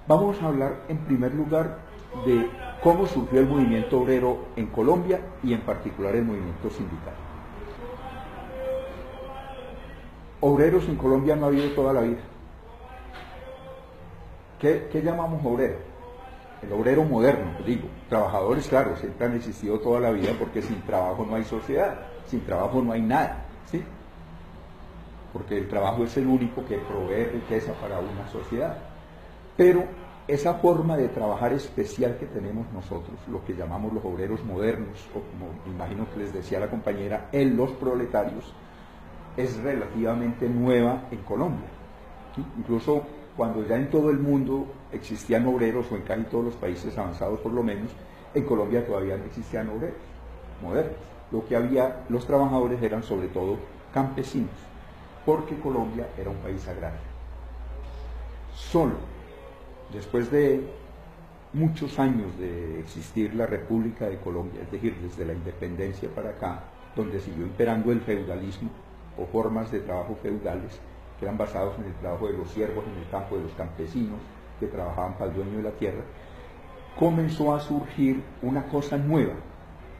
Vamos a hablar en primer lugar de cómo surgió el movimiento obrero en Colombia y en particular el movimiento sindical. Obreros en Colombia no ha habido toda la vida. ¿Qué llamamos obrero? El obrero moderno, digo. Trabajadores, claro, siempre han existido toda la vida porque sin trabajo no hay sociedad, sin trabajo no hay nada, ¿sí? Porque el trabajo es el único que provee riqueza para una sociedad. Pero esa forma de trabajar especial que tenemos nosotros, lo que llamamos los obreros modernos, o como imagino que les decía la compañera, en los proletarios, es relativamente nueva en Colombia. ¿Sí? Incluso cuando ya en todo el mundo existían obreros, o en casi todos los países avanzados por lo menos, en Colombia todavía no existían obreros modernos. Lo que había, los trabajadores eran sobre todo campesinos, porque Colombia era un país agrario. Solo después de muchos años de existir la República de Colombia, es decir, desde la independencia para acá, donde siguió imperando el feudalismo o formas de trabajo feudales que eran basados en el trabajo de los siervos en el campo, de los campesinos que trabajaban para el dueño de la tierra, comenzó a surgir una cosa nueva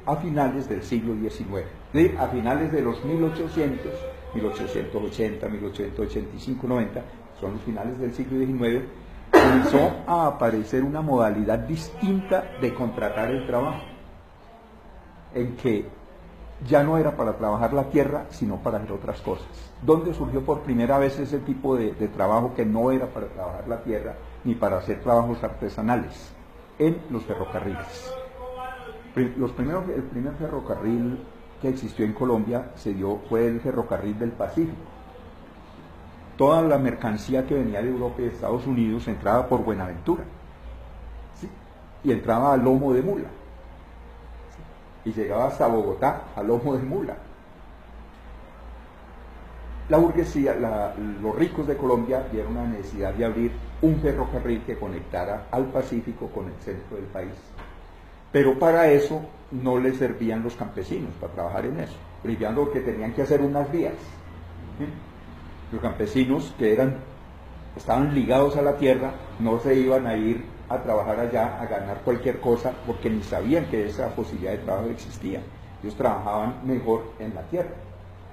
a finales del siglo XIX, a finales de los 1800, 1880, 1885, 90, son los finales del siglo XIX, comenzó a aparecer una modalidad distinta de contratar el trabajo, en que ya no era para trabajar la tierra, sino para hacer otras cosas. ¿Dónde surgió por primera vez ese tipo de trabajo que no era para trabajar la tierra, ni para hacer trabajos artesanales? En los ferrocarriles. El primer ferrocarril que existió en Colombia fue el ferrocarril del Pacífico. Toda la mercancía que venía de Europa y de Estados Unidos entraba por Buenaventura, ¿sí? Y entraba a lomo de mula, ¿sí? Y llegaba hasta Bogotá a lomo de mula. La burguesía, los ricos de Colombia vieron la necesidad de abrir un ferrocarril que conectara al Pacífico con el centro del país. Pero para eso no les servían los campesinos, para trabajar en eso, porque tenían que hacer unas vías, ¿sí? Los campesinos que estaban ligados a la tierra no se iban a ir a trabajar allá a ganar cualquier cosa porque ni sabían que esa posibilidad de trabajo existía. Ellos trabajaban mejor en la tierra.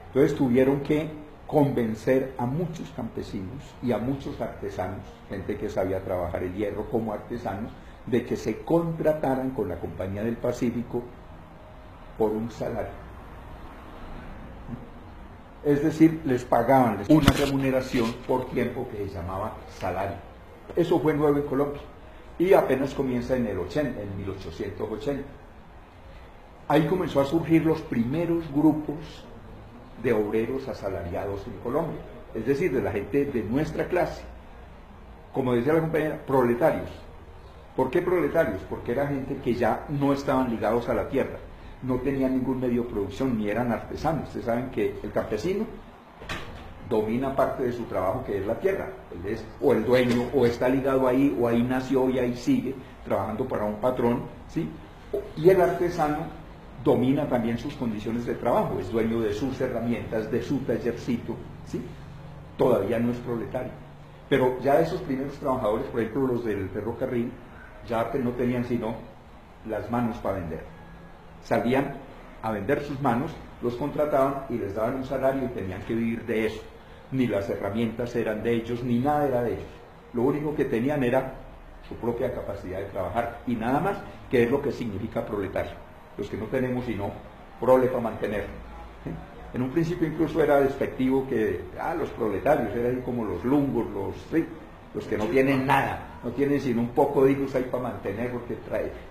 Entonces tuvieron que convencer a muchos campesinos y a muchos artesanos, gente que sabía trabajar el hierro como artesanos, de que se contrataran con la Compañía del Pacífico por un salario. Es decir, les pagaban una remuneración por tiempo que se llamaba salario. Eso fue nuevo en Colombia y apenas comienza en 1880. Ahí comenzó a surgir los primeros grupos de obreros asalariados en Colombia, es decir, de la gente de nuestra clase, como decía la compañera, proletarios. ¿Por qué proletarios? Porque era gente que ya no estaban ligados a la tierra, no tenían ningún medio de producción, ni eran artesanos. Ustedes saben que el campesino domina parte de su trabajo, que es la tierra, él es o el dueño, o está ligado ahí, o ahí nació y ahí sigue trabajando para un patrón, ¿sí? Y el artesano domina también sus condiciones de trabajo, es dueño de sus herramientas, de su tallercito, ¿sí? Todavía no es proletario. Pero ya esos primeros trabajadores, por ejemplo los del ferrocarril, ya no tenían sino las manos para vender. Salían a vender sus manos, los contrataban y les daban un salario y tenían que vivir de eso. Ni las herramientas eran de ellos, ni nada era de ellos. Lo único que tenían era su propia capacidad de trabajar y nada más, que es lo que significa proletario. Los que no tenemos sino prole para mantener. ¿Sí? En un principio incluso era despectivo que los proletarios eran como los lungos, los que no tienen nada, no tienen sino un poco de hijos ahí para mantener, porque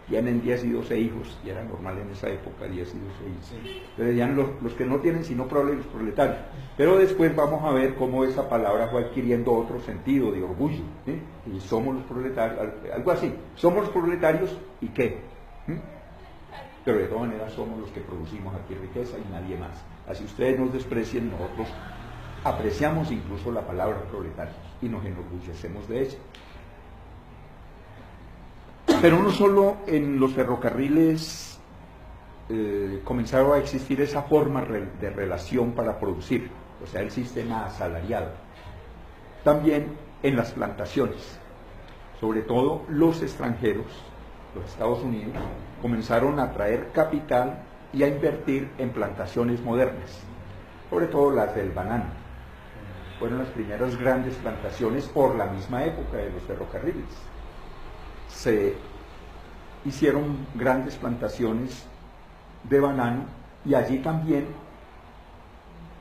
tienen 10 y 12 hijos, y era normal en esa época 10 y 12 hijos. Entonces decían los que no tienen sino los proletarios. Pero después vamos a ver cómo esa palabra fue adquiriendo otro sentido de orgullo, ¿sí? Y somos los proletarios, algo así, somos los proletarios y qué, ¿sí? Pero de todas maneras somos los que producimos aquí riqueza y nadie más. Así ustedes nos desprecien, nosotros apreciamos incluso la palabra proletarios y nos enorgullecemos de ella. Pero no solo en los ferrocarriles comenzaron a existir esa forma de relación para producir, o sea, el sistema asalariado. También en las plantaciones. sobre todo los extranjeros, los Estados Unidos, comenzaron a traer capital y a invertir en plantaciones modernas, sobre todo las del banano. Fueron las primeras grandes plantaciones por la misma época de los ferrocarriles. Se hicieron grandes plantaciones de banano y allí también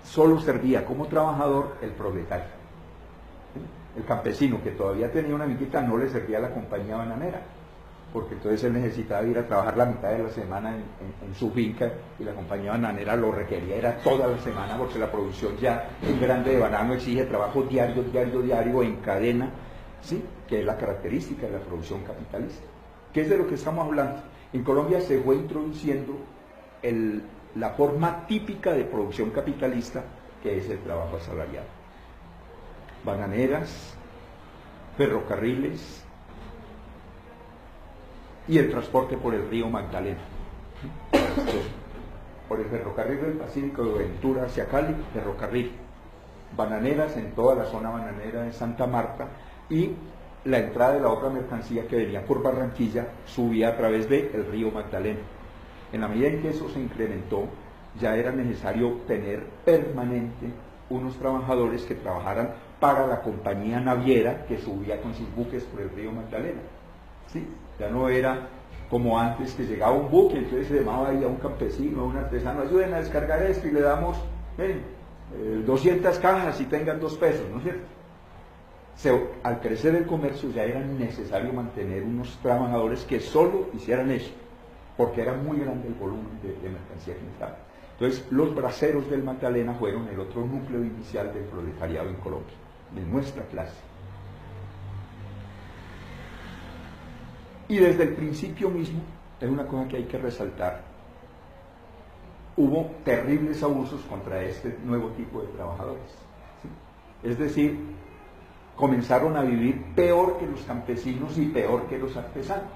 solo servía como trabajador el proletario. El campesino que todavía tenía una minquita no le servía a la compañía bananera, porque entonces él necesitaba ir a trabajar la mitad de la semana en su finca y la compañía bananera lo requería, era toda la semana, porque la producción ya en grande de banano exige trabajo diario, en cadena, ¿sí? Que es la característica de la producción capitalista. ¿Qué es de lo que estamos hablando? En Colombia se fue introduciendo la forma típica de producción capitalista, que es el trabajo asalariado. Bananeras, ferrocarriles y el transporte por el río Magdalena. Por el ferrocarril del Pacífico de Ventura hacia Cali, ferrocarril. Bananeras en toda la zona bananera de Santa Marta, y la entrada de la otra mercancía que venía por Barranquilla subía a través del río Magdalena. En la medida en que eso se incrementó, ya era necesario tener permanente unos trabajadores que trabajaran para la compañía naviera que subía con sus buques por el río Magdalena. ¿Sí? Ya no era como antes, que llegaba un buque, entonces se llamaba ahí a un campesino, a un artesano: ayuden a descargar esto y le damos 200 cajas y tengan 2 pesos, ¿no es cierto? Al crecer el comercio ya era necesario mantener unos trabajadores que solo hicieran eso, porque era muy grande el volumen de mercancía que necesitaban. Entonces los braceros del Magdalena fueron el otro núcleo inicial del proletariado en Colombia, de nuestra clase. Y desde el principio mismo, es una cosa que hay que resaltar, hubo terribles abusos contra este nuevo tipo de trabajadores, ¿sí? Es decir, comenzaron a vivir peor que los campesinos y peor que los artesanos,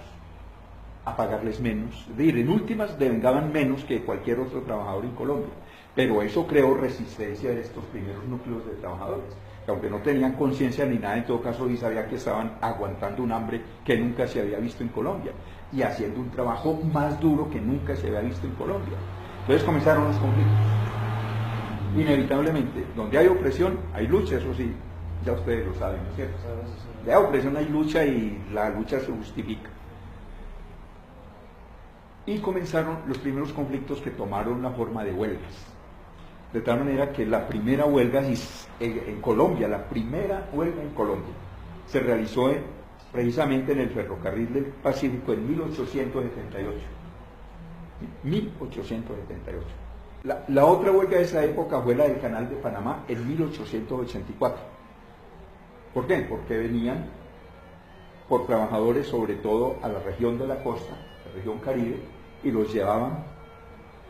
a pagarles menos, es decir, en últimas devengaban menos que cualquier otro trabajador en Colombia, pero eso creó resistencia de estos primeros núcleos de trabajadores, que aunque no tenían conciencia ni nada, en todo caso sí sabían que estaban aguantando un hambre que nunca se había visto en Colombia y haciendo un trabajo más duro que nunca se había visto en Colombia. Entonces comenzaron los conflictos. Inevitablemente, donde hay opresión, hay lucha, eso sí, ya ustedes lo saben, ¿no es cierto? De opresión hay lucha y la lucha se justifica. Y comenzaron los primeros conflictos que tomaron la forma de huelgas. De tal manera que la primera huelga en Colombia, la primera huelga en Colombia, se realizó precisamente en el ferrocarril del Pacífico en 1878. 1878. La otra huelga de esa época fue la del Canal de Panamá en 1884. ¿Por qué? Porque venían por trabajadores sobre todo a la región de la costa, la región Caribe, y los llevaban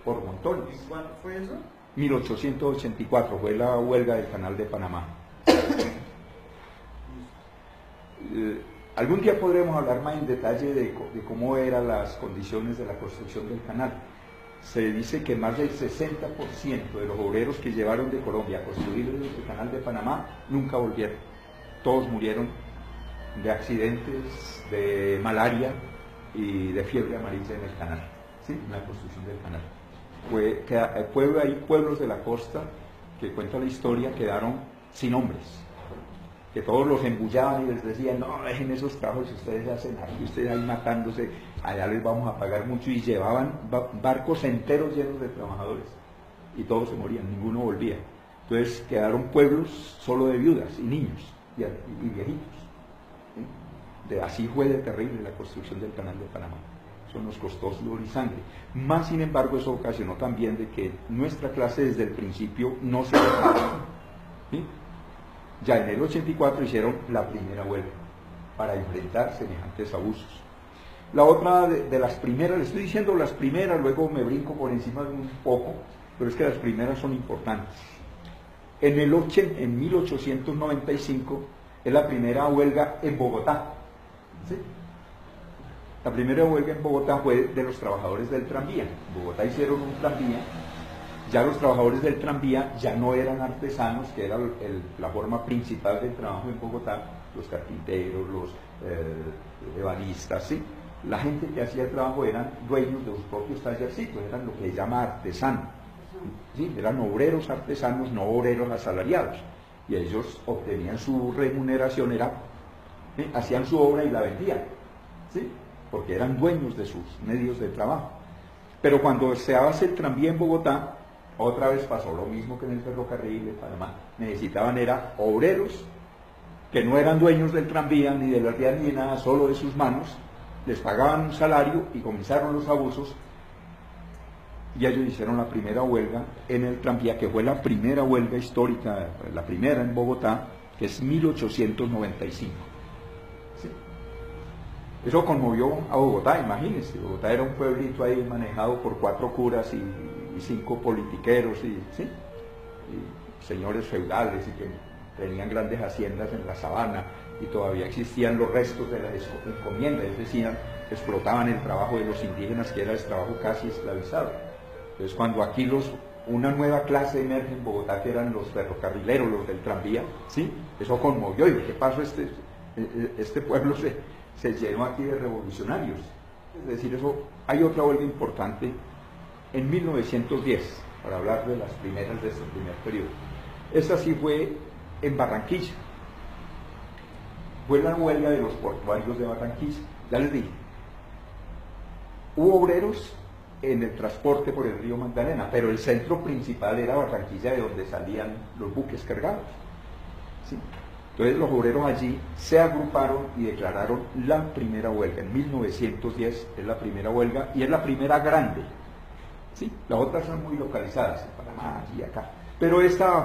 por montones. ¿Y cuándo fue eso? 1884 fue la huelga del Canal de Panamá. Algún día podremos hablar más en detalle de cómo eran las condiciones de la construcción del canal. Se dice que más del 60% de los obreros que llevaron de Colombia a construir el Canal de Panamá nunca volvieron. Todos murieron de accidentes, de malaria y de fiebre amarilla en el canal, ¿sí? En la construcción del canal. Hay pueblos de la costa que cuenta la historia, quedaron sin hombres, que todos los embullaban y les decían: no, dejen esos trabajos que ustedes hacen aquí, ustedes ahí matándose, allá les vamos a pagar mucho, y llevaban barcos enteros llenos de trabajadores y todos se morían, ninguno volvía. Entonces quedaron pueblos solo de viudas y niños y viejitos, ¿sí? Así fue de terrible la construcción del Canal de Panamá. Eso nos costó sudor y sangre. Más sin embargo, eso ocasionó también de que nuestra clase desde el principio no se dejara, ¿sí? Ya en el 84 hicieron la primera huelga para enfrentar semejantes abusos. La otra de las primeras, le estoy diciendo las primeras, luego me brinco por encima de un poco, pero es que las primeras son importantes. En 1895 es la primera huelga en Bogotá, ¿sí? La primera huelga en Bogotá fue de los trabajadores del tranvía. En Bogotá hicieron un tranvía. Ya los trabajadores del tranvía ya no eran artesanos, que era la forma principal del trabajo en Bogotá, los carpinteros, los ebanistas, ¿sí? La gente que hacía el trabajo eran dueños de sus propios tallercitos, eran lo que se llama artesanos, ¿sí? Eran obreros artesanos, no obreros asalariados, y ellos obtenían su remuneración, ¿sí? Hacían su obra y la vendían, ¿sí? Porque eran dueños de sus medios de trabajo. Pero cuando se hace el tranvía en Bogotá, otra vez pasó lo mismo que en el ferrocarril de Panamá. Necesitaban era obreros que no eran dueños del tranvía, ni de la vía, ni de nada, solo de sus manos, les pagaban un salario y comenzaron los abusos, y ellos hicieron la primera huelga en el tranvía, que fue la primera huelga histórica, la primera en Bogotá, que es 1895. ¿Sí? Eso conmovió a Bogotá, imagínense. Bogotá era un pueblito ahí manejado por 4 curas y 5 politiqueros ¿sí? Y señores feudales y que tenían grandes haciendas en la sabana, y todavía existían los restos de las encomiendas, es decir, explotaban el trabajo de los indígenas, que era el trabajo casi esclavizado. Entonces, cuando aquí una nueva clase emerge en Bogotá, que eran los ferrocarrileros, los del tranvía, ¿sí? Eso conmovió. ¿Y qué pasó? Este pueblo se llenó aquí de revolucionarios. Es decir, hay otra huelga importante en 1910, para hablar de las primeras de este primer periodo. Esta sí fue en Barranquilla. Fue la huelga de los portuarios de Barranquilla. Ya les dije, hubo obreros en el transporte por el río Magdalena, pero el centro principal era Barranquilla, de donde salían los buques cargados, ¿sí? Entonces los obreros allí se agruparon y declararon la primera huelga. En 1910 es la primera huelga y es la primera grande, ¿sí? Las otras son muy localizadas, en Panamá y acá, pero esta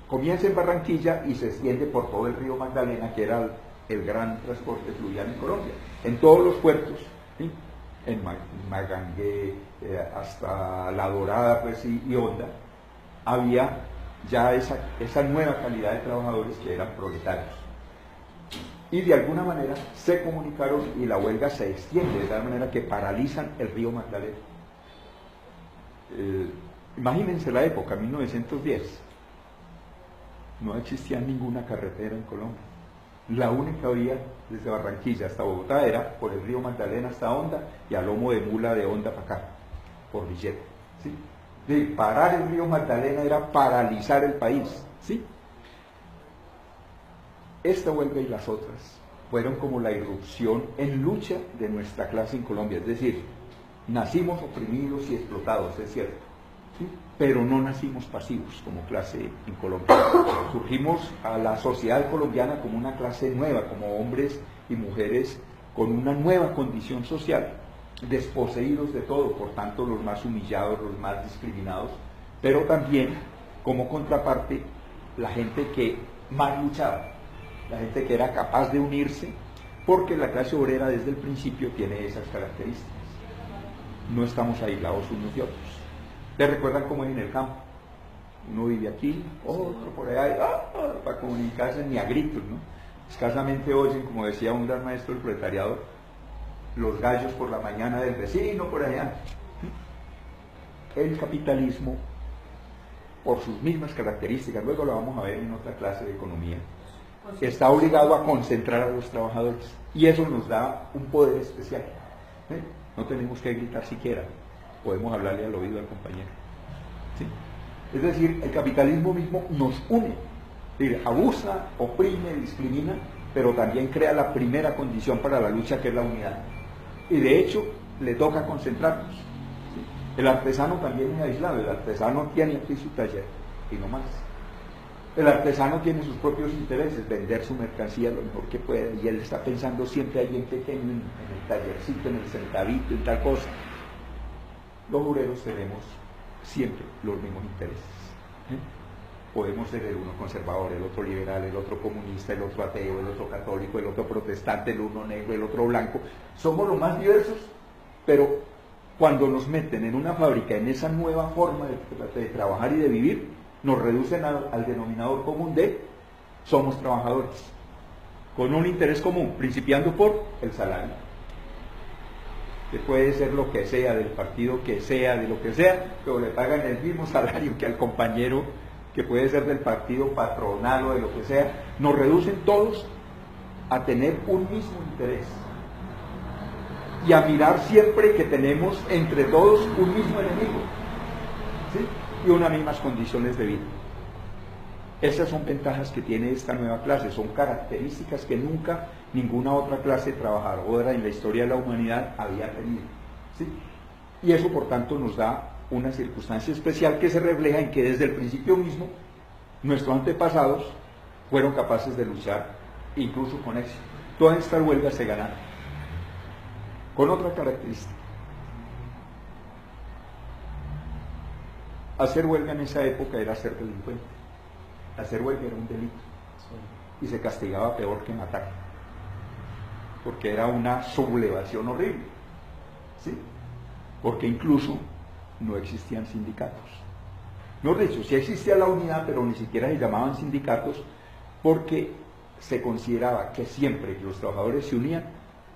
comienza en Barranquilla y se extiende por todo el río Magdalena, que era el gran transporte fluvial en Colombia, en todos los puertos, ¿sí? En Magangué, hasta La Dorada, pues, y Honda, había ya esa nueva calidad de trabajadores que eran proletarios. Y de alguna manera se comunicaron y la huelga se extiende, de tal manera que paralizan el río Magdalena. Imagínense la época, 1910. No existía ninguna carretera en Colombia. La única vía desde Barranquilla hasta Bogotá era por el río Magdalena hasta Honda, y a lomo de mula de Honda para acá, por Villeta, ¿sí? De parar el río Magdalena era paralizar el país, ¿sí? Esta huelga y las otras fueron como la irrupción en lucha de nuestra clase en Colombia. Es decir, nacimos oprimidos y explotados, es cierto, ¿sí? Pero no nacimos pasivos como clase en Colombia. Surgimos a la sociedad colombiana como una clase nueva, como hombres y mujeres con una nueva condición social, desposeídos de todo, por tanto los más humillados, los más discriminados, pero también como contraparte la gente que más luchaba, la gente que era capaz de unirse, porque la clase obrera desde el principio tiene esas características. No estamos aislados unos de otros. ¿Les recuerdan cómo es en el campo? Uno vive aquí, otro por allá, para comunicarse ni a gritos, ¿no? Escasamente oyen, como decía un gran maestro del proletariado, los gallos por la mañana del vecino por allá. El capitalismo, por sus mismas características, luego lo vamos a ver en otra clase de economía, está obligado a concentrar a los trabajadores, y eso nos da un poder especial. No tenemos que gritar siquiera, podemos hablarle al oído al compañero, ¿sí? Es decir, el capitalismo mismo nos une, es decir, abusa, oprime, discrimina, pero también crea la primera condición para la lucha, que es la unidad. Y de hecho, le toca concentrarnos, ¿sí? El artesano también es aislado, el artesano tiene aquí su taller, y no más. El artesano tiene sus propios intereses, vender su mercancía lo mejor que pueda, y él está pensando siempre ahí en pequeño, en el tallercito, en el centavito, en tal cosa. Los obreros tenemos siempre los mismos intereses, ¿eh? Podemos ser el uno conservador, el otro liberal, el otro comunista, el otro ateo, el otro católico, el otro protestante, el uno negro, el otro blanco. Somos los más diversos, pero cuando nos meten en una fábrica, en esa nueva forma de trabajar y de vivir, nos reducen al denominador común de somos trabajadores, con un interés común, principiando por el salario, que puede ser lo que sea, del partido que sea, de lo que sea, pero le pagan el mismo salario que al compañero, que puede ser del partido patronal o de lo que sea. Nos reducen todos a tener un mismo interés, y a mirar siempre que tenemos entre todos un mismo enemigo, ¿sí? Y unas mismas condiciones de vida. Esas son ventajas que tiene esta nueva clase, son características que nunca ninguna otra clase trabajadora en la historia de la humanidad había tenido, ¿sí? Y eso, por tanto, nos da una circunstancia especial que se refleja en que desde el principio mismo nuestros antepasados fueron capaces de luchar, incluso con éxito. Todas estas huelgas se ganaron con otra característica. Hacer huelga en esa época era ser delincuente. Hacer huelga era un delito y se castigaba peor que matar, porque era una sublevación horrible, ¿sí? Porque incluso no existían sindicatos. Mejor dicho, sí existía la unidad, pero ni siquiera se llamaban sindicatos, porque se consideraba que siempre que los trabajadores se unían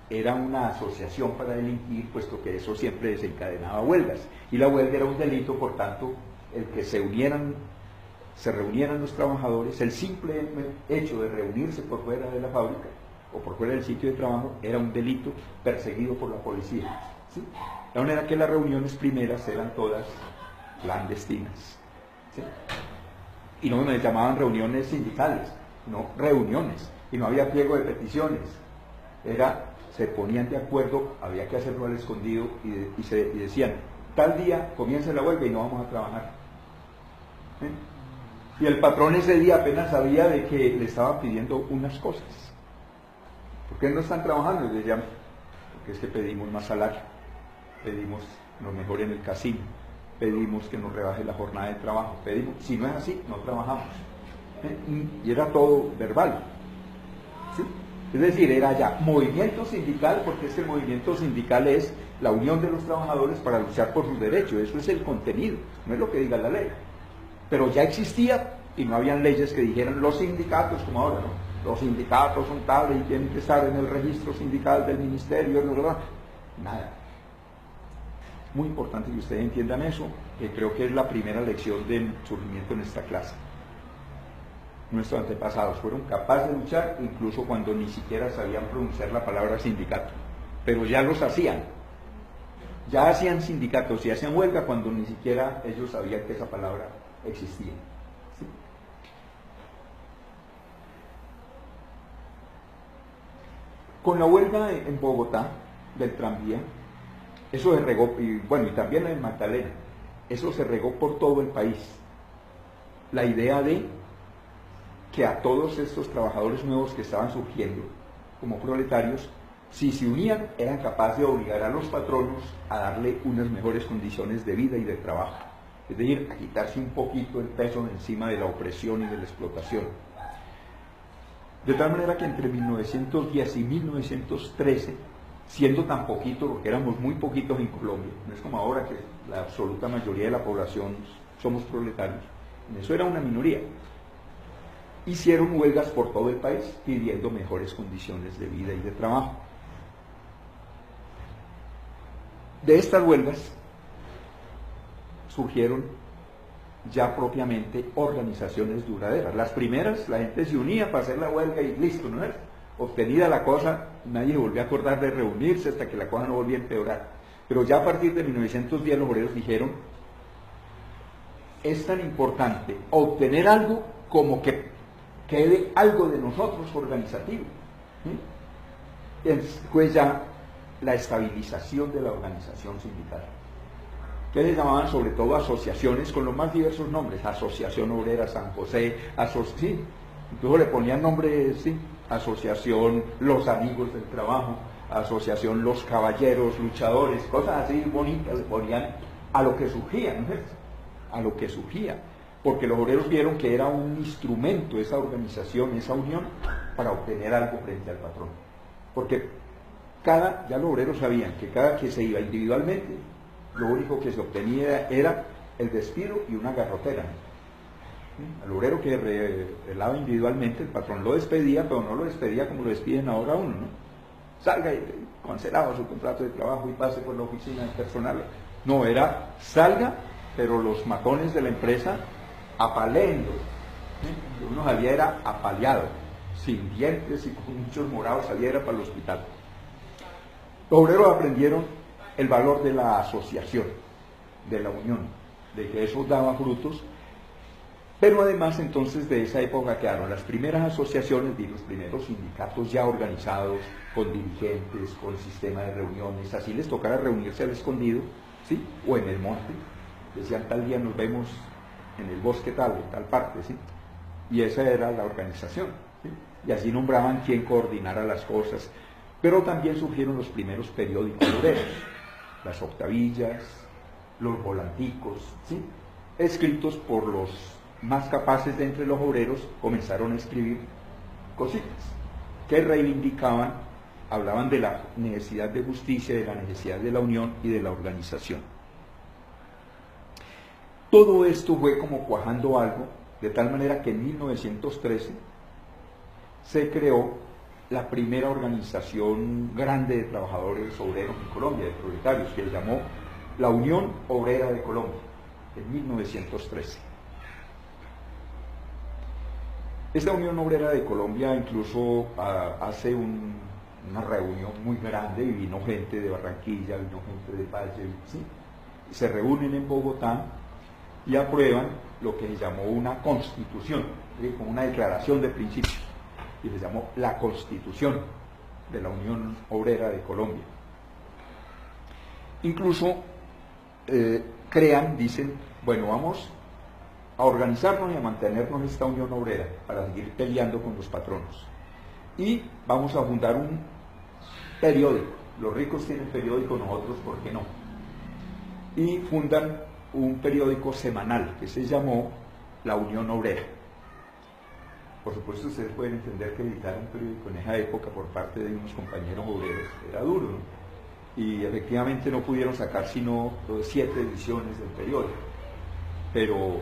era una asociación para delinquir, puesto que eso siempre desencadenaba huelgas, y la huelga era un delito. Por tanto, el que se reunieran los trabajadores, el simple hecho de reunirse por fuera de la fábrica o por fuera del sitio de trabajo era un delito perseguido por la policía, ¿sí? De manera que las reuniones primeras eran todas clandestinas, ¿sí? Y no les llamaban reuniones sindicales, no, reuniones, y no había pliego de peticiones, se ponían de acuerdo, había que hacerlo al escondido y decían, tal día comienza la huelga y no vamos a trabajar, ¿sí? Y el patrón ese día apenas sabía de que le estaban pidiendo unas cosas. ¿Por qué no están trabajando? Y le decían, porque es que pedimos más salario, pedimos que nos mejoren el casino, pedimos que nos rebaje la jornada de trabajo, pedimos, si no es así, no trabajamos. Y era todo verbal, ¿sí? Es decir, era ya movimiento sindical, porque este movimiento sindical es la unión de los trabajadores para luchar por sus derechos. Eso es el contenido, no es lo que diga la ley. Pero ya existía y no habían leyes que dijeran los sindicatos como ahora, ¿no? Los sindicatos son tales y tienen que estar en el registro sindical del ministerio, nada. Muy importante que ustedes entiendan eso, que creo que es la primera lección del surgimiento en esta clase. Nuestros antepasados fueron capaces de luchar incluso cuando ni siquiera sabían pronunciar la palabra sindicato, pero ya los hacían. Ya hacían sindicatos y hacían huelga cuando ni siquiera ellos sabían que esa palabra existía, ¿sí? Con la huelga en Bogotá del tranvía, eso se regó, y también en Magdalena, eso se regó por todo el país. La idea de que a todos estos trabajadores nuevos que estaban surgiendo como proletarios, si se unían, eran capaces de obligar a los patronos a darle unas mejores condiciones de vida y de trabajo. Es decir, a quitarse un poquito el peso de encima de la opresión y de la explotación. De tal manera que entre 1910 y 1913, siendo tan poquito, porque éramos muy poquitos en Colombia, no es como ahora que la absoluta mayoría de la población somos proletarios, en eso era una minoría, hicieron huelgas por todo el país pidiendo mejores condiciones de vida y de trabajo. De estas huelgas surgieron ya propiamente organizaciones duraderas. Las primeras, la gente se unía para hacer la huelga y listo, ¿no es? Obtenida la cosa, nadie volvió a acordar de reunirse hasta que la cosa no volvió a empeorar. Pero ya a partir de 1910 los obreros dijeron, es tan importante obtener algo como que quede algo de nosotros organizativo. Pues ya la estabilización de la organización sindical, que les llamaban sobre todo asociaciones con los más diversos nombres, Asociación Obrera San José, sí, incluso le ponían nombres, sí, Asociación Los Amigos del Trabajo, Asociación Los Caballeros Luchadores, cosas así bonitas le ponían a lo que surgía, ¿no es? A lo que surgía, porque los obreros vieron que era un instrumento esa organización, esa unión, para obtener algo frente al patrón. Porque ya los obreros sabían que cada que se iba individualmente, lo único que se obtenía era el despido y una garrotera. Al obrero que relava individualmente, el patrón lo despedía, pero no lo despedía como lo despiden ahora a uno, ¿no? Salga y cancelaba su contrato de trabajo y pase por la oficina del personal. No, era salga, pero los matones de la empresa apaleando. Uno salía era apaleado, sin dientes y con muchos morados, salía era para el hospital. Los obreros aprendieron el valor de la asociación, de la unión, de que eso daba frutos, pero además entonces de esa época quedaron las primeras asociaciones y los primeros sindicatos ya organizados, con dirigentes, con sistema de reuniones, así les tocara reunirse al escondido, ¿sí? O en el monte, decían tal día nos vemos en el bosque tal, en tal parte, ¿sí? Y esa era la organización, ¿sí? Y así nombraban quién coordinara las cosas, pero también surgieron los primeros periódicos obreros, las octavillas, los volanticos, ¿sí? Escritos por los más capaces de entre los obreros, comenzaron a escribir cositas que reivindicaban, hablaban de la necesidad de justicia, de la necesidad de la unión y de la organización. Todo esto fue como cuajando algo, de tal manera que en 1913 se creó la primera organización grande de trabajadores obreros en Colombia, de proletarios, que se llamó la Unión Obrera de Colombia, en 1913. Esta Unión Obrera de Colombia incluso hace una reunión muy grande y vino gente de Barranquilla, vino gente de Valle, ¿sí? Se reúnen en Bogotá y aprueban lo que se llamó una constitución, ¿sí? Como una declaración de principios, y se llamó la Constitución de la Unión Obrera de Colombia. Incluso dicen, bueno, vamos a organizarnos y a mantenernos esta unión obrera para seguir peleando con los patronos. Y vamos a fundar un periódico. Los ricos tienen periódico, nosotros, ¿por qué no? Y fundan un periódico semanal que se llamó La Unión Obrera. Por supuesto, ustedes pueden entender que editar un periódico en esa época por parte de unos compañeros obreros era duro, ¿no? Y efectivamente no pudieron sacar sino 7 ediciones del periódico. Pero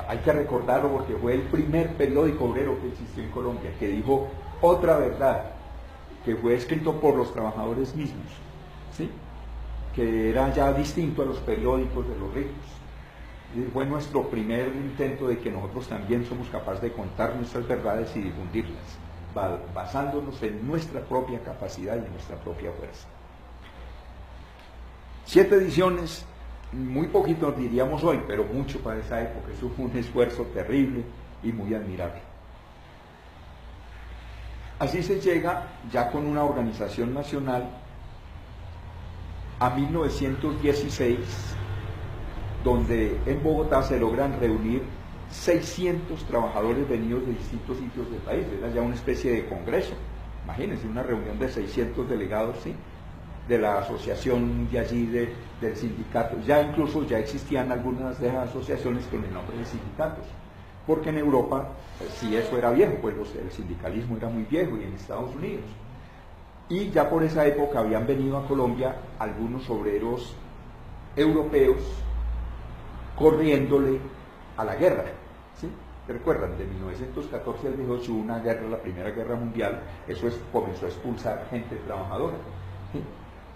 hay que recordarlo porque fue el primer periódico obrero que existió en Colombia, que dijo otra verdad, que fue escrito por los trabajadores mismos, ¿sí? Que era ya distinto a los periódicos de los ricos. Y fue nuestro primer intento de que nosotros también somos capaces de contar nuestras verdades y difundirlas, basándonos en nuestra propia capacidad y en nuestra propia fuerza. 7 ediciones, muy poquito diríamos hoy, pero mucho para esa época. Eso fue un esfuerzo terrible y muy admirable. Así se llega, ya con una organización nacional, a 1916, donde en Bogotá se logran reunir 600 trabajadores venidos de distintos sitios del país. Era ya una especie de congreso. Imagínense, una reunión de 600 delegados, ¿sí? De la asociación de allí, del sindicato. Ya incluso ya existían algunas de esas asociaciones con el nombre de sindicatos, porque en Europa, si eso era viejo, pues el sindicalismo era muy viejo, y en Estados Unidos. Y ya por esa época habían venido a Colombia algunos obreros europeos corriéndole a la guerra, ¿sí? ¿Se recuerdan? De 1914 al 18 hubo una guerra, la Primera Guerra Mundial. Eso comenzó a expulsar gente trabajadora, ¿sí?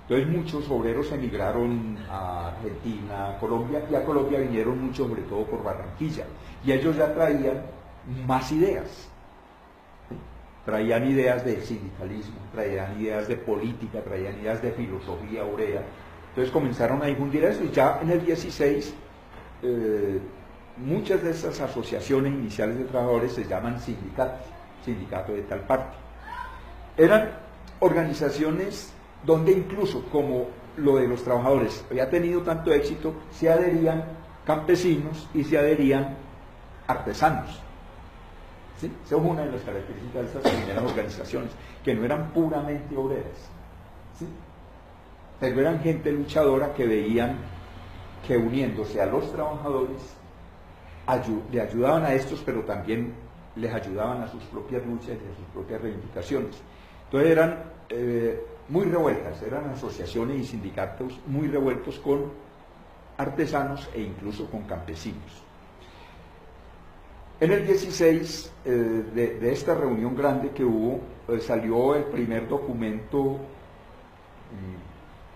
Entonces muchos obreros emigraron a Argentina, a Colombia, y a Colombia vinieron muchos, sobre todo por Barranquilla, y ellos ya traían más ideas, ¿sí? Traían ideas de sindicalismo, traían ideas de política, traían ideas de filosofía obrera. Entonces comenzaron a difundir eso, y ya en el 16 muchas de esas asociaciones iniciales de trabajadores se llaman sindicatos, sindicato de tal parte. Eran organizaciones donde incluso, como lo de los trabajadores había tenido tanto éxito, se adherían campesinos y se adherían artesanos, ¿sí? Esa es una de las características de estas primeras organizaciones, que no eran puramente obreras, ¿sí? Pero eran gente luchadora que veían que uniéndose a los trabajadores le ayudaban a estos, pero también les ayudaban a sus propias luchas y a sus propias reivindicaciones. Entonces eran muy revueltas, eran asociaciones y sindicatos muy revueltos con artesanos e incluso con campesinos. En el 16 de esta reunión grande que hubo, salió el primer documento,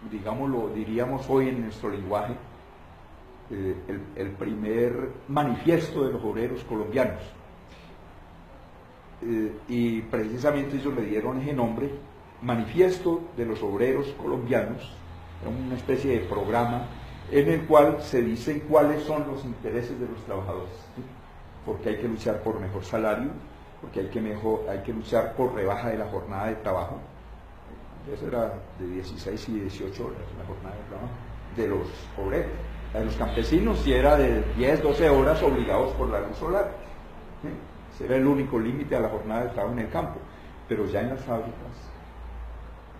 digámoslo, diríamos hoy en nuestro lenguaje, el primer manifiesto de los obreros colombianos. Y precisamente ellos le dieron ese nombre Manifiesto de los Obreros Colombianos, una especie de programa en el cual se dice cuáles son los intereses de los trabajadores, ¿sí? Porque hay que luchar por mejor salario, porque hay que luchar por rebaja de la jornada de trabajo. Eso era de 16 y 18 horas la jornada de trabajo de los obreros. La de los campesinos sí era de 10, 12 horas obligados por la luz solar, ¿sí? Ese era el único límite a la jornada de trabajo en el campo, pero ya en las fábricas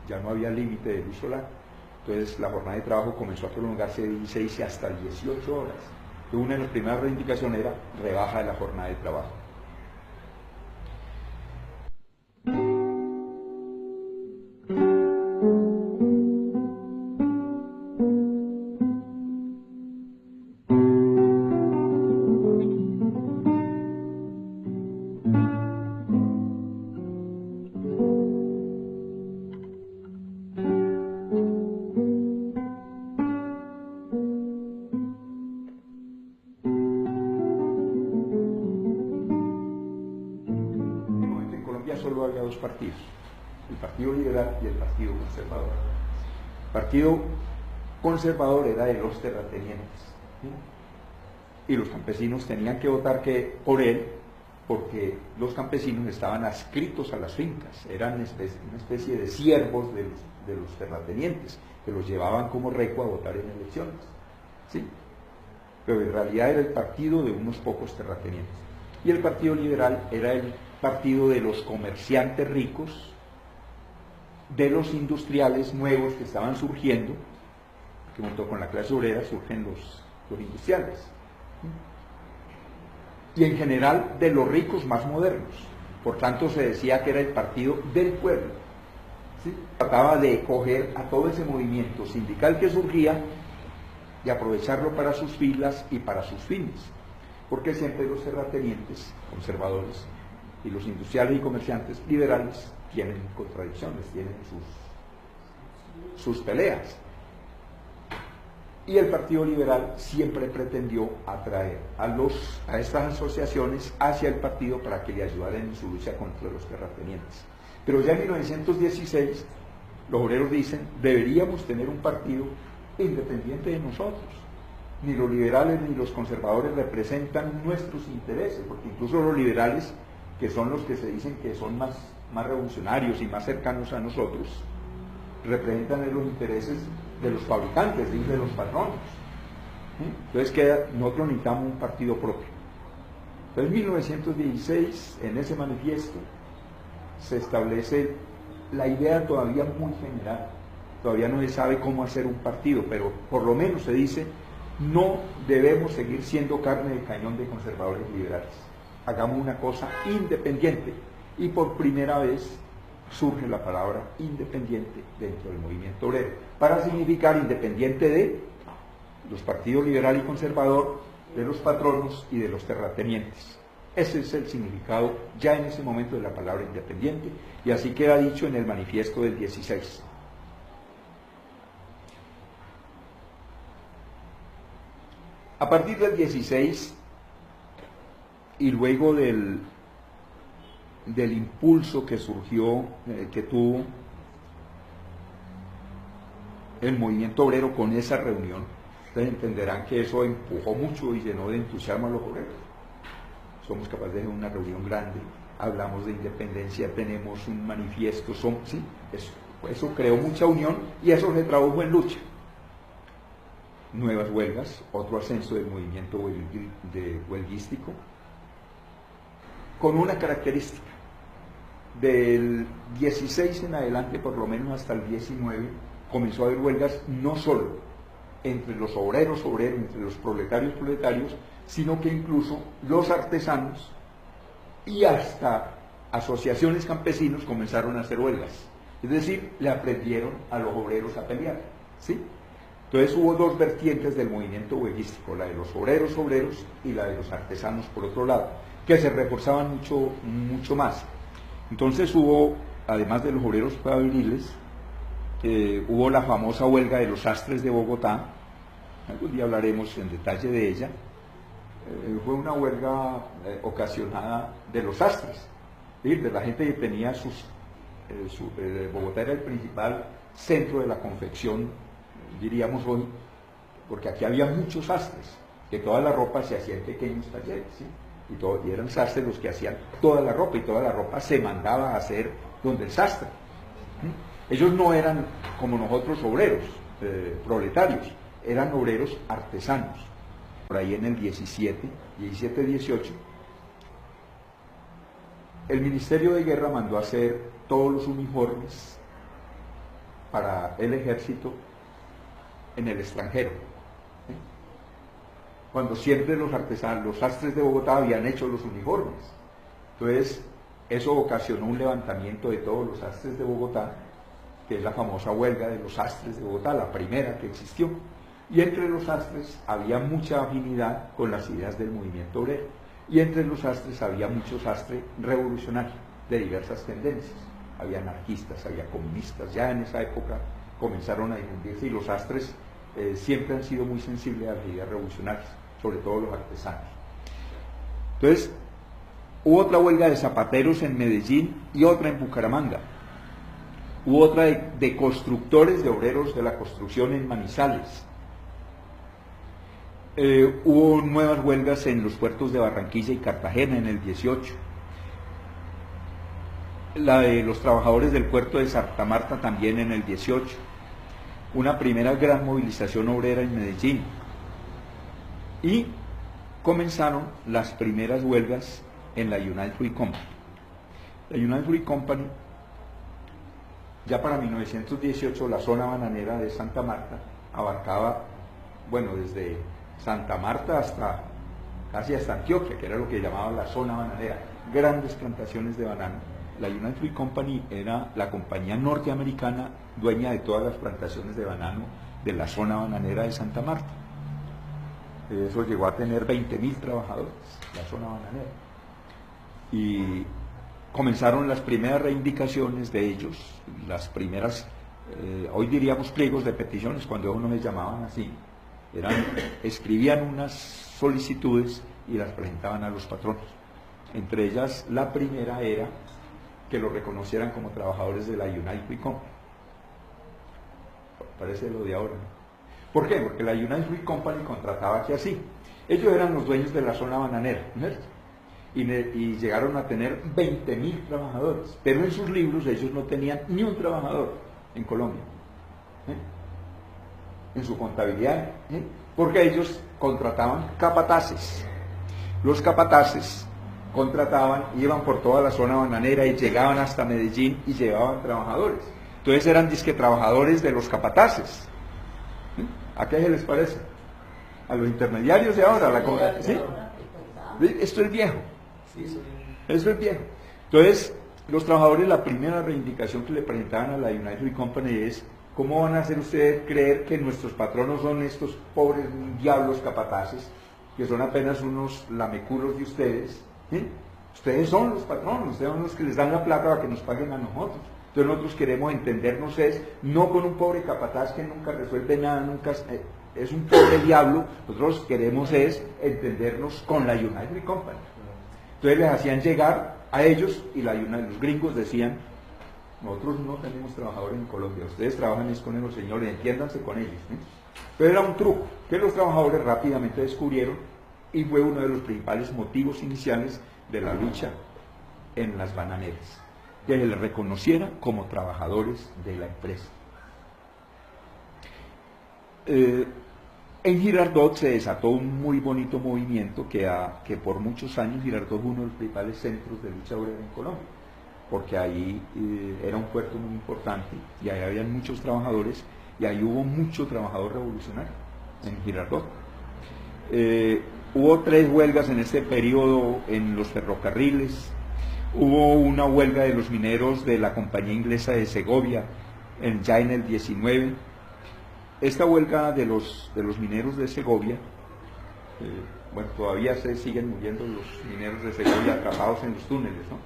ya no había límite de luz solar. Entonces la jornada de trabajo comenzó a prolongarse de 16 hasta 18 horas. Una de las primeras reivindicaciones era rebaja de la jornada de trabajo. Solo había dos partidos, el Partido Liberal y el Partido Conservador. El Partido Conservador era de los terratenientes, ¿sí? Y los campesinos tenían que votar por él porque los campesinos estaban adscritos a las fincas, eran una especie de siervos de los terratenientes que los llevaban como reco a votar en elecciones, ¿sí? Pero en realidad era el partido de unos pocos terratenientes. Y el Partido Liberal era el partido de los comerciantes ricos, de los industriales nuevos que estaban surgiendo, que junto con la clase obrera surgen los industriales, y en general de los ricos más modernos. Por tanto se decía que era el partido del pueblo, ¿sí? Trataba de coger a todo ese movimiento sindical que surgía y aprovecharlo para sus filas y para sus fines, porque siempre los terratenientes conservadores y los industriales y comerciantes liberales tienen contradicciones, tienen sus peleas. Y el Partido Liberal siempre pretendió atraer a estas asociaciones hacia el partido para que le ayudaran en su lucha contra los terratenientes. Pero ya en 1916 los obreros dicen, deberíamos tener un partido independiente de nosotros. Ni los liberales ni los conservadores representan nuestros intereses, porque incluso los liberales, que son los que se dicen que son más revolucionarios y más cercanos a nosotros, representan los intereses de los fabricantes, de los patronos. Entonces nosotros necesitamos un partido propio. Entonces en 1916, en ese manifiesto, se establece la idea todavía muy general. Todavía no se sabe cómo hacer un partido, pero por lo menos se dice, no debemos seguir siendo carne de cañón de conservadores liberales. Hagamos una cosa independiente. Y por primera vez surge la palabra independiente dentro del movimiento obrero, para significar independiente de los partidos liberal y conservador, de los patronos y de los terratenientes. Ese es el significado ya en ese momento de la palabra independiente, y así queda dicho en el manifiesto del 16. A partir del 16 y luego del impulso que surgió, que tuvo el movimiento obrero con esa reunión, ustedes entenderán que eso empujó mucho y llenó de entusiasmo a los obreros. Somos capaces de hacer una reunión grande, hablamos de independencia, tenemos un manifiesto, ¿sí? Eso creó mucha unión y eso se tradujo en lucha. Nuevas huelgas, otro ascenso del movimiento huelguístico, con una característica. Del 16 en adelante, por lo menos hasta el 19, comenzó a haber huelgas no solo entre los obreros, entre los proletarios, sino que incluso los artesanos y hasta asociaciones campesinos comenzaron a hacer huelgas. Es decir, le aprendieron a los obreros a pelear, ¿sí? Entonces hubo dos vertientes del movimiento huelguístico, la de los obreros y la de los artesanos por otro lado, que se reforzaban mucho más. Entonces hubo, además de los obreros fabriles, hubo la famosa huelga de los sastres de Bogotá. Algún día hablaremos en detalle de ella. Fue una huelga ocasionada de los sastres, ¿sí? De la gente que tenía Bogotá era el principal centro de la confección, diríamos hoy, porque aquí había muchos sastres, que toda la ropa se hacía en pequeños talleres, ¿sí? Y eran sastres los que hacían toda la ropa, y toda la ropa se mandaba a hacer donde el sastre. ¿Sí? Ellos no eran como nosotros obreros, proletarios, eran obreros artesanos. Por ahí en el 17-18, el Ministerio de Guerra mandó a hacer todos los uniformes para el ejército en el extranjero. ¿Sí? Cuando siempre los artesanos, los sastres de Bogotá habían hecho los uniformes. Entonces, eso ocasionó un levantamiento de todos los sastres de Bogotá, que es la famosa huelga de los sastres de Bogotá, la primera que existió. Y entre los sastres había mucha afinidad con las ideas del movimiento obrero. Y entre los sastres había mucho sastre revolucionario, de diversas tendencias. Había anarquistas, había comunistas, ya en esa época comenzaron a difundirse, y los sastres siempre han sido muy sensibles a las ideas revolucionarias, sobre todo los artesanos. Entonces, hubo otra huelga de zapateros en Medellín y otra en Bucaramanga. Hubo otra de constructores, de obreros de la construcción en Manizales. Hubo nuevas huelgas en los puertos de Barranquilla y Cartagena en el 18. La de los trabajadores del puerto de Santa Marta también en el 18. Una primera gran movilización obrera en Medellín. Y comenzaron las primeras huelgas en la United Fruit Company. La United Fruit Company, ya para 1918, la zona bananera de Santa Marta abarcaba, bueno, desde Santa Marta casi hasta Antioquia, que era lo que llamaban la zona bananera, grandes plantaciones de banano. La United Fruit Company era la compañía norteamericana dueña de todas las plantaciones de banano de la zona bananera de Santa Marta. Eso llegó a tener 20.000 trabajadores, la zona bananera. Y comenzaron las primeras reivindicaciones de ellos, las primeras, hoy diríamos pliegos de peticiones, cuando uno me llamaban así. Escribían unas solicitudes y las presentaban a los patronos. Entre ellas, la primera era que los reconocieran como trabajadores de la United Fruit Company. Parece lo de ahora, ¿no? ¿Por qué? Porque la United Fruit Company contrataba aquí así. Ellos eran los dueños de la zona bananera, ¿no? Y llegaron a tener 20.000 trabajadores, pero en sus libros ellos no tenían ni un trabajador en Colombia. En su contabilidad, porque ellos contrataban capataces. Los capataces contrataban, iban por toda la zona bananera y llegaban hasta Medellín y llevaban trabajadores. Entonces eran disque trabajadores de los capataces. ¿A qué se les parece? A los intermediarios de ahora. ¿Sí? Esto es viejo. Esto es viejo. Entonces, los trabajadores, la primera reivindicación que le presentaban a la United Fruit Company es: ¿cómo van a hacer ustedes creer que nuestros patronos son estos pobres diablos capataces, que son apenas unos lameculos de ustedes? ¿Sí? Ustedes son los patronos, ustedes son los que les dan la plata para que nos paguen a nosotros. Entonces nosotros queremos entendernos no con un pobre capataz que nunca resuelve nada, nunca es un pobre diablo. Nosotros queremos entendernos con la United Fruit Company. Entonces les hacían llegar a ellos, y los gringos decían: nosotros no tenemos trabajadores en Colombia, ustedes trabajan con los señores, entiéndanse con ellos. Pero era un truco que los trabajadores rápidamente descubrieron, y fue uno de los principales motivos iniciales de la lucha en las bananeras, que se les reconociera como trabajadores de la empresa. En Girardot se desató un muy bonito movimiento que por muchos años Girardot fue uno de los principales centros de lucha obrera en Colombia, porque ahí era un puerto muy importante y ahí habían muchos trabajadores, y ahí hubo mucho trabajador revolucionario en Girardot. Hubo 3 huelgas en este periodo en los ferrocarriles. Hubo una huelga de los mineros de la compañía inglesa de Segovia ya en el 19. Esta huelga de los mineros de Segovia, bueno, todavía se siguen muriendo los mineros de Segovia atrapados en los túneles, ¿no?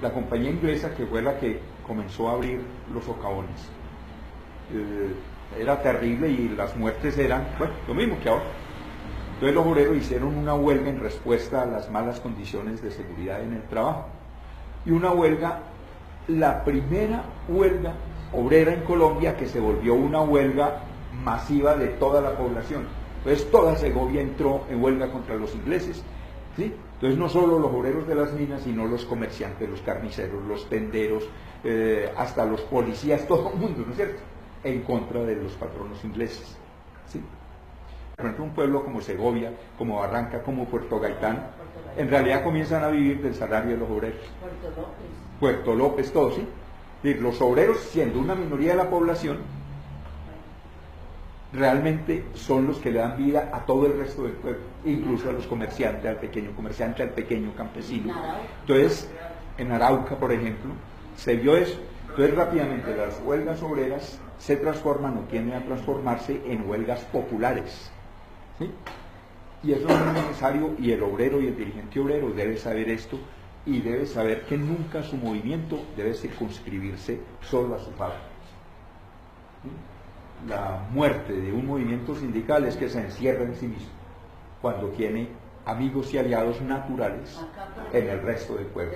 La compañía inglesa, que fue la que comenzó a abrir los socavones, era terrible, y las muertes eran, bueno, lo mismo que ahora. Entonces los obreros hicieron una huelga en respuesta a las malas condiciones de seguridad en el trabajo, y una huelga la primera huelga obrera en Colombia que se volvió una huelga masiva de toda la población. Entonces toda Segovia entró en huelga contra los ingleses, ¿sí? Entonces no solo los obreros de las minas, sino los comerciantes, los carniceros, los tenderos, hasta los policías, todo el mundo, ¿no es cierto?, en contra de los patronos ingleses, ¿sí? Por ejemplo, un pueblo como Segovia, como Barranca, como Puerto Gaitán, en realidad comienzan a vivir del salario de los obreros. Puerto López, todo, ¿sí? Y los obreros, siendo una minoría de la población, realmente son los que le dan vida a todo el resto del pueblo, incluso a los comerciantes, al pequeño campesino. Entonces, en Arauca, por ejemplo, se vio eso. Entonces, rápidamente las huelgas obreras se transforman o tienden a transformarse en huelgas populares, ¿sí? Y eso no es necesario, y el obrero y el dirigente obrero debe saber esto, y debe saber que nunca su movimiento debe circunscribirse solo a su fábrica. ¿Sí? La muerte de un movimiento sindical es que se encierra en sí mismo, cuando tiene amigos y aliados naturales en el resto del pueblo.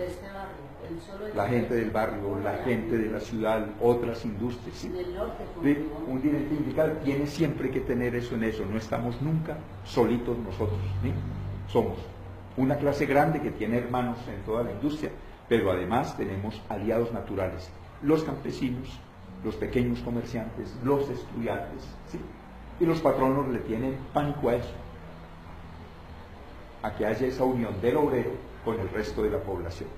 La gente del barrio, la gente de la ciudad, otras industrias. ¿Sí? Un dirigente sindical tiene siempre que tener eso en eso, no estamos nunca solitos nosotros, ¿sí? Somos una clase grande que tiene hermanos en toda la industria, pero además tenemos aliados naturales, los campesinos, los pequeños comerciantes, los estudiantes, ¿sí? Y los patronos le tienen pánico a eso, a que haya esa unión del obrero con el resto de la población.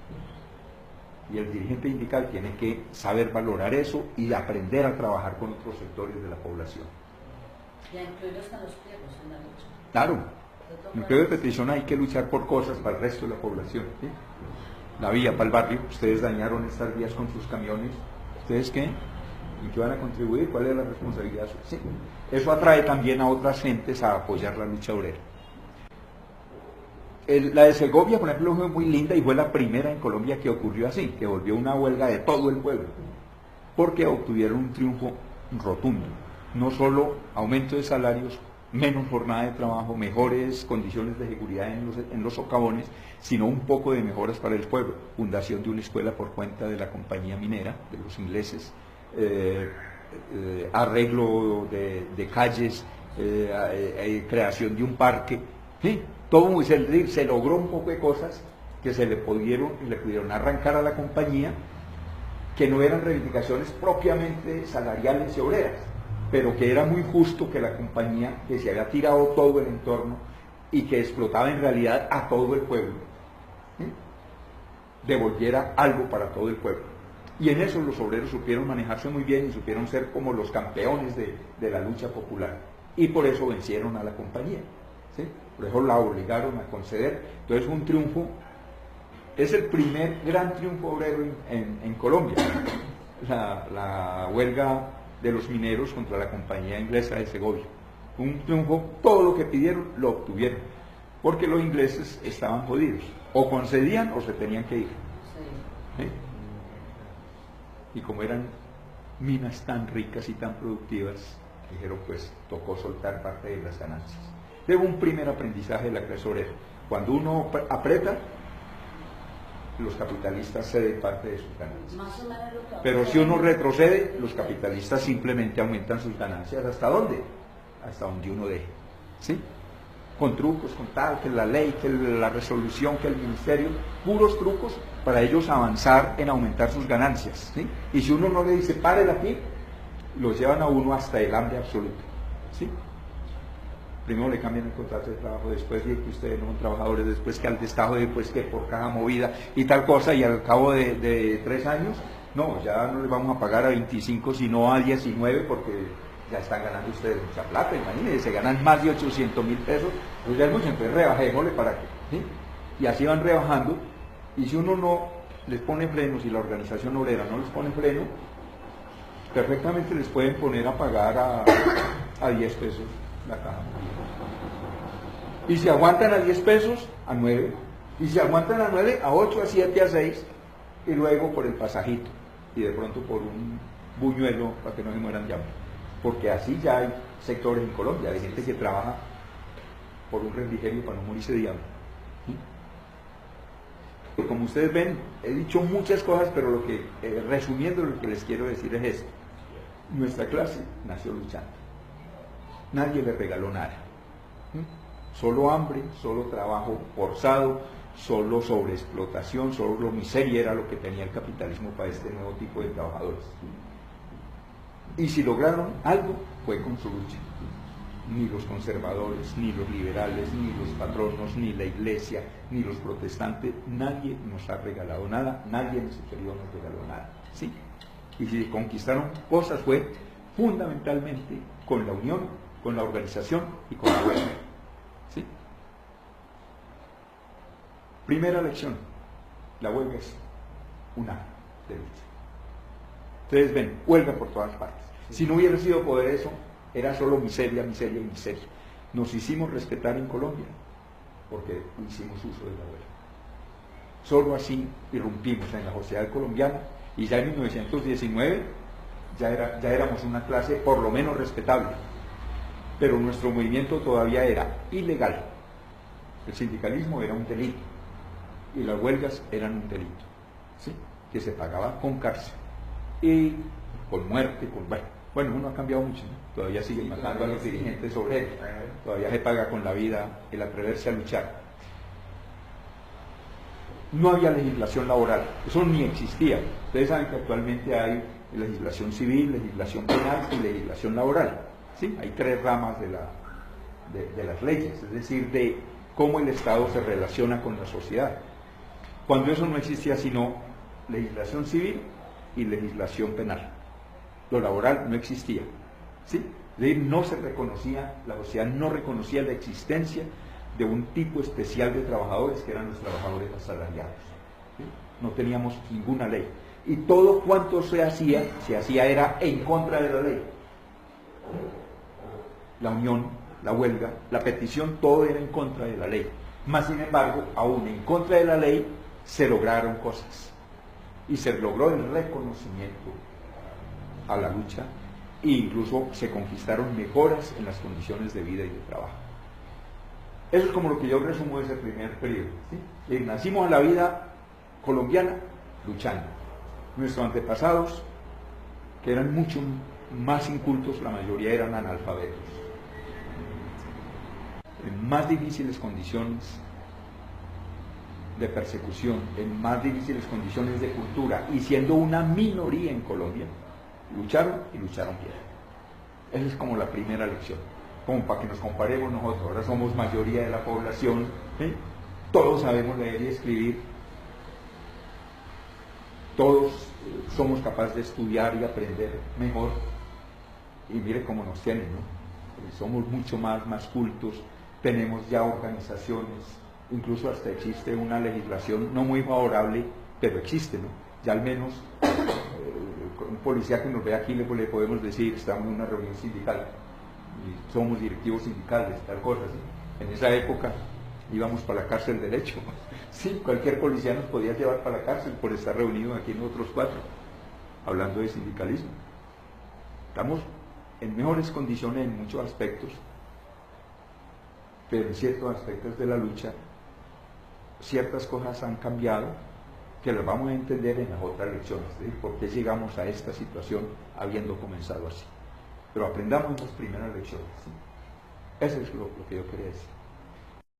Y el dirigente sindical tiene que saber valorar eso y aprender a trabajar con otros sectores de la población. Y a incluirlos a los pliegos en la lucha. Claro, en el pliego de petición hay que luchar por cosas para el resto de la población, ¿sí? La vía para el barrio, ustedes dañaron estas vías con sus camiones, ¿ustedes qué? ¿Y qué van a contribuir? ¿Cuál es la responsabilidad? Sí. Eso atrae también a otras gentes a apoyar la lucha obrera. La de Segovia, por ejemplo, fue muy linda y fue la primera en Colombia que ocurrió así, que volvió una huelga de todo el pueblo, porque obtuvieron un triunfo rotundo. No solo aumento de salarios, menos jornada de trabajo, mejores condiciones de seguridad en los socavones, sino un poco de mejoras para el pueblo. Fundación de una escuela por cuenta de la compañía minera, de los ingleses, arreglo de calles, creación de un parque, ¿sí? Todo se logró un poco de cosas que le pudieron arrancar a la compañía, que no eran reivindicaciones propiamente salariales y obreras, pero que era muy justo que la compañía, que se había tirado todo el entorno y que explotaba en realidad a todo el pueblo, ¿sí?, devolviera algo para todo el pueblo. Y en eso los obreros supieron manejarse muy bien y supieron ser como los campeones de la lucha popular. Y por eso vencieron a la compañía, ¿sí? Por eso la obligaron a conceder. Entonces fue un triunfo, es el primer gran triunfo obrero en Colombia, la huelga de los mineros contra la compañía inglesa de Segovia. Un triunfo, todo lo que pidieron lo obtuvieron, porque los ingleses estaban jodidos, o concedían o se tenían que ir. ¿Sí? Y como eran minas tan ricas y tan productivas, dijeron, pues tocó soltar parte de las ganancias. Debo un primer aprendizaje de la clase obrera. Cuando uno aprieta, los capitalistas ceden parte de sus ganancias. Pero si uno retrocede, los capitalistas simplemente aumentan sus ganancias. ¿Hasta dónde? Hasta donde uno deje. ¿Sí? Con trucos, con tal, que la ley, que la resolución, que el ministerio, puros trucos para ellos avanzar en aumentar sus ganancias. ¿Sí? Y si uno no le dice, párela aquí, lo llevan a uno hasta el hambre absoluto. ¿Sí? Primero le cambian el contrato de trabajo, después de que ustedes no son trabajadores, después que al destajo, después que por cada movida y tal cosa, y al cabo de 3 años, no, ya no les vamos a pagar a 25, sino a 19, porque ya están ganando ustedes mucha plata, imagínense, se ganan más de 800.000 pesos, pues ya es mucho, entonces rebajémosle para que, ¿sí? Y así van rebajando, y si uno no les pone freno, si la organización obrera no les pone freno, perfectamente les pueden poner a pagar a 10 pesos la caja. Y si aguantan a 10 pesos, a 9. Y si aguantan a 9, a 8, a 7, a 6. Y luego por el pasajito. Y de pronto por un buñuelo para que no se mueran de hambre. Porque así ya hay sectores en Colombia, de gente que trabaja por un refrigerio para no morirse de hambre. ¿Sí? Como ustedes ven, he dicho muchas cosas, pero resumiendo lo que les quiero decir es esto. Nuestra clase nació luchando. Nadie le regaló nada. Solo hambre, solo trabajo forzado, solo sobreexplotación, solo miseria era lo que tenía el capitalismo para este nuevo tipo de trabajadores. Y si lograron algo, fue con su lucha. Ni los conservadores, ni los liberales, ni los patronos, ni la iglesia, ni los protestantes, nadie nos ha regalado nada, nadie en su periodo nos regaló nada. ¿Sí? Y si conquistaron cosas fue fundamentalmente con la unión, con la organización y con la huelga. ¿Sí? Primera lección, la huelga es un acto de lucha. Ustedes ven, huelga por todas partes. Si no hubiera sido por eso, era solo miseria, miseria y miseria. Nos hicimos respetar en Colombia porque hicimos uso de la huelga. Solo así irrumpimos en la sociedad colombiana y ya en 1919 ya éramos una clase por lo menos respetable. Pero nuestro movimiento todavía era ilegal. El sindicalismo era un delito y las huelgas eran un delito, ¿sí? Que se pagaba con cárcel y con muerte, bueno, uno ha cambiado mucho, ¿no? Todavía siguen matando a los dirigentes obreros, todavía se paga con la vida el atreverse a luchar. No había legislación laboral, eso ni existía. Ustedes saben que actualmente hay legislación civil, legislación penal y legislación laboral. ¿Sí? Hay tres ramas de las leyes, es decir, de cómo el Estado se relaciona con la sociedad. Cuando eso no existía sino legislación civil y legislación penal. Lo laboral no existía. ¿Sí? Es decir, no se reconocía, la sociedad no reconocía la existencia de un tipo especial de trabajadores que eran los trabajadores asalariados. ¿Sí? No teníamos ninguna ley. Y todo cuanto se hacía era en contra de la ley. La unión, la huelga, la petición, todo era en contra de la ley. Más sin embargo, aún en contra de la ley, se lograron cosas. Y se logró el reconocimiento a la lucha e incluso se conquistaron mejoras en las condiciones de vida y de trabajo. Eso es como lo que yo resumo de ese primer periodo. ¿Sí? Nacimos a la vida colombiana luchando. Nuestros antepasados, que eran mucho más incultos, la mayoría eran analfabetos. En más difíciles condiciones de persecución, en más difíciles condiciones de cultura, y siendo una minoría en Colombia, lucharon y lucharon bien. Esa es como la primera lección, como para que nos comparemos nosotros. Ahora somos mayoría de la población, ¿sí? Todos sabemos leer y escribir, todos somos capaces de estudiar y aprender mejor, y mire cómo nos tienen, ¿no? Somos mucho más cultos, tenemos ya organizaciones, incluso hasta existe una legislación no muy favorable, pero existe, ¿no? Ya al menos un policía que nos ve aquí le podemos decir, estamos en una reunión sindical, y somos directivos sindicales, tal cosa, ¿sí? En esa época íbamos para la cárcel del hecho. Sí, cualquier policía nos podía llevar para la cárcel por estar reunidos aquí nosotros cuatro, hablando de sindicalismo. Estamos en mejores condiciones en muchos aspectos, pero en ciertos aspectos de la lucha, ciertas cosas han cambiado, que las vamos a entender en las otras lecciones, ¿sí? ¿Por qué llegamos a esta situación habiendo comenzado así? Pero aprendamos las primeras lecciones, ¿sí? Eso es lo que yo quería decir.